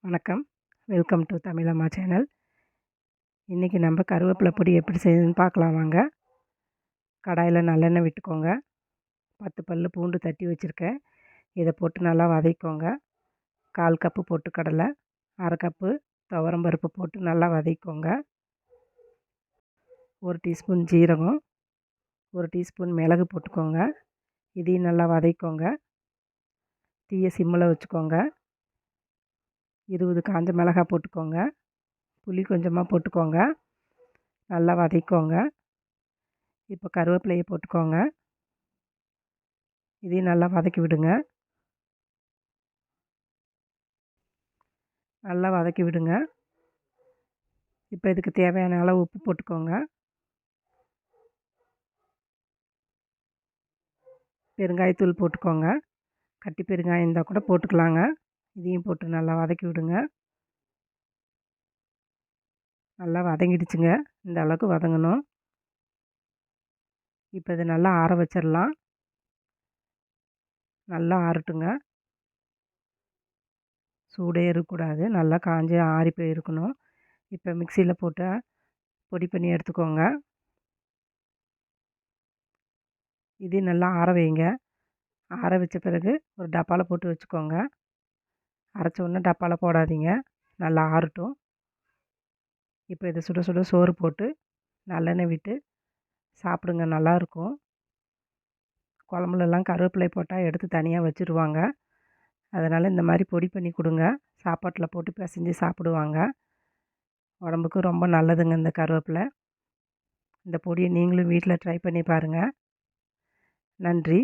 வணக்கம். Welcome to Tamilamma channel. இன்றைக்கி நம்ம கருவேப்பிலை பொடி எப்படி செய்யுதுன்னு பார்க்கலாம் வாங்க. கடாயில் நல்லெண்ணெய் விட்டுக்கோங்க. 10 பல் பூண்டு தட்டி வச்சுருக்கேன். இதை போட்டு நல்லா வதக்கிக்கோங்க. 1/4 கப்பு பொட்டுக்கடலை, 1/2 கப்பு துவரம்பருப்பு போட்டு நல்லா வதக்கிக்கோங்க. 1 டீஸ்பூன் ஜீரகம், 1 டீஸ்பூன் மிளகு போட்டுக்கோங்க. இதையும் நல்லா வதக்கிக்கோங்க. தீயை சிம்மில் வச்சுக்கோங்க. 20 காஞ்ச மிளகாய் போட்டுக்கோங்க. புளி கொஞ்சமாக போட்டுக்கோங்க. நல்லா வதக்கிக்கோங்க. இப்போ கருவேப்பிலையை போட்டுக்கோங்க. இதையும் நல்லா வதக்கி விடுங்க. நல்லா வதக்கி விடுங்க. இப்போ இதுக்கு தேவையான அளவு உப்பு போட்டுக்கோங்க. பெருங்காயத்தூள் போட்டுக்கோங்க. கட்டி பெருங்காயம் இருந்தால் கூட போட்டுக்கலாங்க. இதையும் போட்டு நல்லா வதக்கி விடுங்க. நல்லா வதங்கிடுச்சுங்க. இந்த அளவுக்கு வதங்கணும். இப்போ இது நல்லா ஆற வச்சிடலாம். நல்லா ஆறட்டுங்க. சூடே இருக்கக்கூடாது. நல்லா காஞ்சி ஆறி போயிருக்கணும். இப்போ மிக்சியில் போட்டு பொடி பண்ணி எடுத்துக்கோங்க. இதையும் நல்லா ஆற வைங்க. ஆற வச்ச பிறகு ஒரு டப்பாவில் போட்டு வச்சுக்கோங்க. அரைச்ச உடனே டப்பாவில் போடாதீங்க. நல்லா ஆறட்டும். இப்போ இதை சுட சுட சோறு போட்டு நல்லெண்ணெய் விட்டு சாப்பிடுங்க. நல்லாயிருக்கும். குழம்புலலாம் கருவேப்பிலை போட்டால் எடுத்து தனியாக வச்சுருவாங்க. அதனால் இந்த மாதிரி பொடி பண்ணி கொடுங்க. சாப்பாட்டில் போட்டு பிசைஞ்சு சாப்பிடுவாங்க. உடம்புக்கு ரொம்ப நல்லதுங்க இந்த கருவேப்பிலை. இந்த பொடியை நீங்களும் வீட்டில் ட்ரை பண்ணி பாருங்கள். நன்றி.